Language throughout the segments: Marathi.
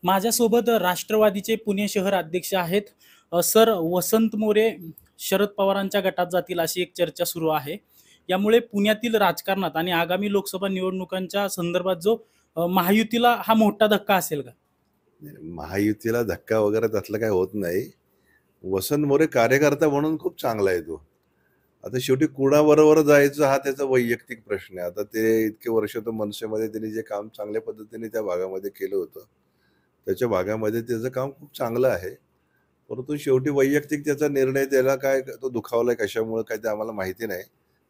माझ्यासोबत राष्ट्रवादीचे पुणे शहर अध्यक्ष आहेत. सर, वसंत मोरे शरद पवारांच्या गटात जातील अशी एक चर्चा सुरू आहे. यामुळे पुण्यातील राजकारणात आणि आगामी लोकसभा निवडणुकांच्या संदर्भात जो महायुतीला हा मोठा धक्का असेल का? महायुतीला धक्का वगैरे त्यातलं काही होत नाही. वसंत मोरे कार्यकर्ता म्हणून खूप चांगला आहे तो. आता शेवटी कुणाबरोबर जायचं हा त्याचा वैयक्तिक प्रश्न आहे. आता ते इतके वर्ष तो मनसेमध्ये त्यांनी जे काम चांगल्या पद्धतीने त्या भागामध्ये केलं होतं, त्याच्या भागामध्ये त्याचं काम खूप चांगलं आहे. परंतु शेवटी वैयक्तिक त्याचा निर्णय, त्याला काय तो दुखावलाय कशामुळे काय ते आम्हाला माहिती नाही.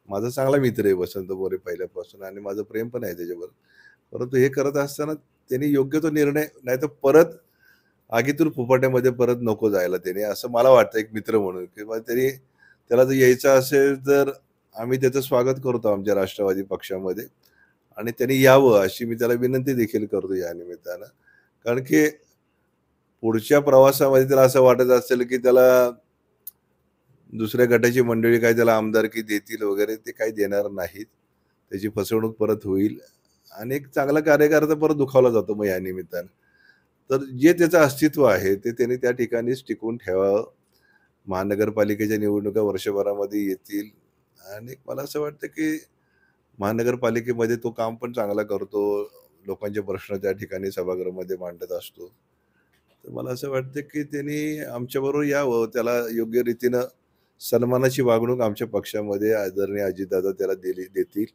माझा चांगला मित्र आहे वसंत मोरे पहिल्यापासून आणि माझं प्रेम पण आहे त्याच्यावर. परंतु हे करत असताना त्यांनी योग्य तो निर्णय, नाहीतर परत आगीतून फुफाट्यामध्ये परत नको जायला त्याने, असं मला वाटतं एक मित्र म्हणून. किंवा तरी त्याला जर यायचं असेल तर आम्ही त्याचं स्वागत करतो आमच्या राष्ट्रवादी पक्षामध्ये आणि त्यांनी यावं अशी मी त्याला विनंती देखील करतो या निमित्तानं. कारण की पुढच्या प्रवासामध्ये त्याला असं वाटत असेल की त्याला दुसऱ्या गटाची मंडळी काय त्याला आमदारकी देतील वगैरे, ते काही देणार नाहीत. त्याची फसवणूक परत होईल आणि एक चांगला कार्यकर्ता परत दुखावला जातो मग या निमित्तानं. तर जे त्याचं अस्तित्व आहे ते त्यांनी त्या ठिकाणीच टिकवून ठेवावं. महानगरपालिकेच्या निवडणुका वर्षभरामध्ये येतील आणि मला असं वाटतं की महानगरपालिकेमध्ये तो काम पण चांगला करतो. लोकांचे प्रश्न त्या ठिकाणी सभागृहामध्ये मांडत असतो. तर मला असं वाटतं की त्यांनी आमच्याबरोबर यावं. त्याला योग्य रीतीनं सन्मानाची वागणूक आमच्या पक्षामध्ये आदरणीय अजितदादा त्याला देतील.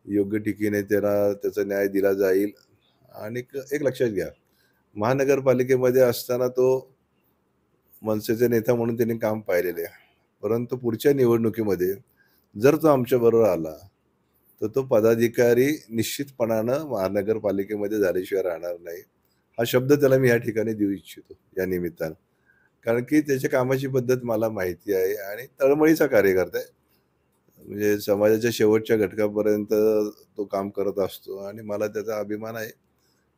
योग्य ठिकाणी त्याला त्याचा न्याय दिला जाईल. आणि एक लक्षात घ्या, महानगरपालिकेमध्ये असताना तो मनसेचे नेता म्हणून त्यांनी काम पाहिलेले आहे. परंतु पुढच्या निवडणुकीमध्ये जर तो आमच्याबरोबर आला तर तो पदाधिकारी निश्चितपणानं महानगरपालिकेमध्ये झाल्याशिवाय राहणार नाही. हा शब्द त्याला मी या ठिकाणी देऊ इच्छितो या निमित्तानं. कारण की त्याच्या कामाची पद्धत मला माहिती आहे आणि तळमळीचा कार्यकर्ता आहे. म्हणजे समाजाच्या शेवटच्या घटकापर्यंत तो काम करत असतो आणि मला त्याचा अभिमान आहे.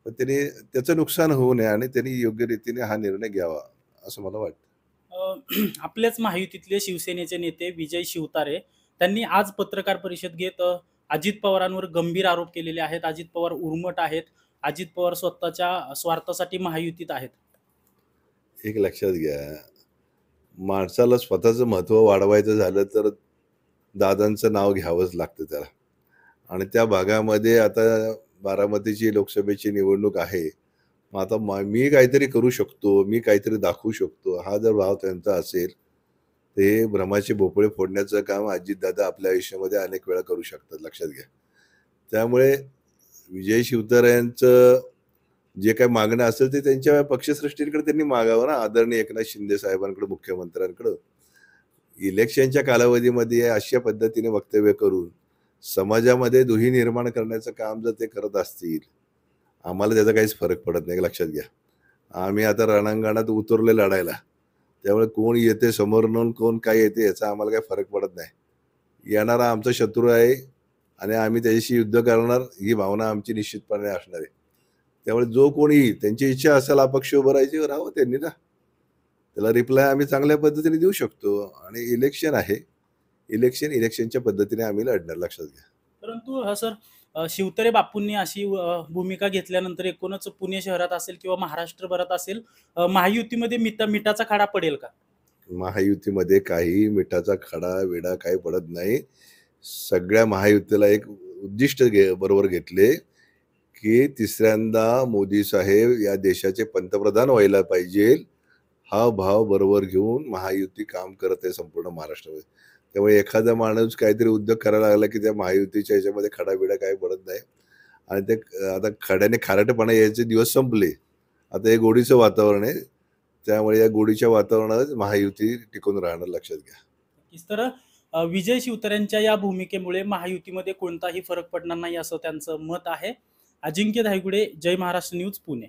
पण त्यांनी त्याचं नुकसान होऊ नये आणि त्यांनी योग्य रीतीने हा निर्णय घ्यावा असं मला वाटतं. आपल्याच महायुतीतले शिवसेनेचे नेते विजय शिवतारे त्यांनी आज पत्रकार परिषद घेत अजित पवारांवर गंभीर आरोप केलेले आहेत. अजित पवार उर्मट आहेत. अजित पवार स्वतःच्या स्वार्थासाठी महायुतीत आहेत. एक लक्षात घ्या, माणसाला स्वतःचं महत्त्व वाढवायचं झालं तर दादांचं नाव घ्यावंच लागतं त्याला. आणि त्या भागामध्ये आता बारामतीची लोकसभेची निवडणूक आहे. मग आता मी काहीतरी करू शकतो, मी काहीतरी दाखवू शकतो, हा जर भाव त्यांचा असेल, ते भ्रमाचे भोपळे फोडण्याचं काम अजितदादा आपल्या आयुष्यामध्ये अनेक वेळा करू शकतात, लक्षात घ्या. त्यामुळे विजय शिवतारेंचं जे काही मागणं असेल ते त्यांच्या पक्षश्रेष्ठींकडे त्यांनी मागावं ना, आदरणीय एकनाथ शिंदे साहेबांकडे, मुख्यमंत्र्यांकडे. इलेक्शनच्या कालावधीमध्ये अशा पद्धतीने वक्तव्य करून समाजामध्ये दुही निर्माण करण्याचं काम जर ते करत असतील, आम्हाला त्याचा काहीच फरक पडत नाही, लक्षात घ्या. आम्ही आता रणांगणात उतरले लढायला. त्यामुळे कोण येते समोरून, कोण काय येते याचा आम्हाला काही फरक पडत नाही. येणारा आमचा शत्रू आहे आणि आम्ही त्याच्याशी युद्ध करणार, ही भावना आमची निश्चितपणे असणार आहे. त्यामुळे जो कोणी त्यांची इच्छा असेल अपक्ष उभं राहायची, राहावं त्यांनी ना. त्याला रिप्लाय आम्ही चांगल्या पद्धतीने देऊ शकतो आणि इलेक्शन आहे. इलेक्शनच्या पद्धतीने आम्ही लढणार, लक्षात घ्या. परंतु सर, शिवतारे बापूंनी अशी भूमिका घेतल्यानंतर एकूणच पुणे शहरात असेल किंवा महाराष्ट्रभरात असेल, महायुतीमध्ये मिठाचा खाडा पडेल का? महायुतीमध्ये काही मिठाचा खडा वेडा काही पडत नाही. सगळ्या महायुतीला एक उद्दिष्ट बरोबर घेतले की तिसऱ्यांदा मोदी साहेब या देशाचे पंतप्रधान व्हायला पाहिजे. हा भाव बरोबर घेऊन महायुती काम करत आहे संपूर्ण महाराष्ट्रामध्ये. त्यामुळे एखादा माणूस काहीतरी उद्योग करायला लागला की त्या महायुतीच्या ह्याच्यामध्ये खडाबिडा काही पडत नाही. आणि ते आता खड्याने खारटपणा यायचे दिवस संपले. आता हे गोडीचं वातावरण आहे. त्यामुळे या गोडीच्या वातावरणात महायुती टिकून राहणार, लक्षात घ्या. तर विजय शिवतारेंच्या या भूमिकेमुळे महायुतीमध्ये कोणताही फरक पडणार नाही असं त्यांचं मत आहे. अजिंक्य धायगुडे, जय महाराष्ट्र न्यूज, पुणे.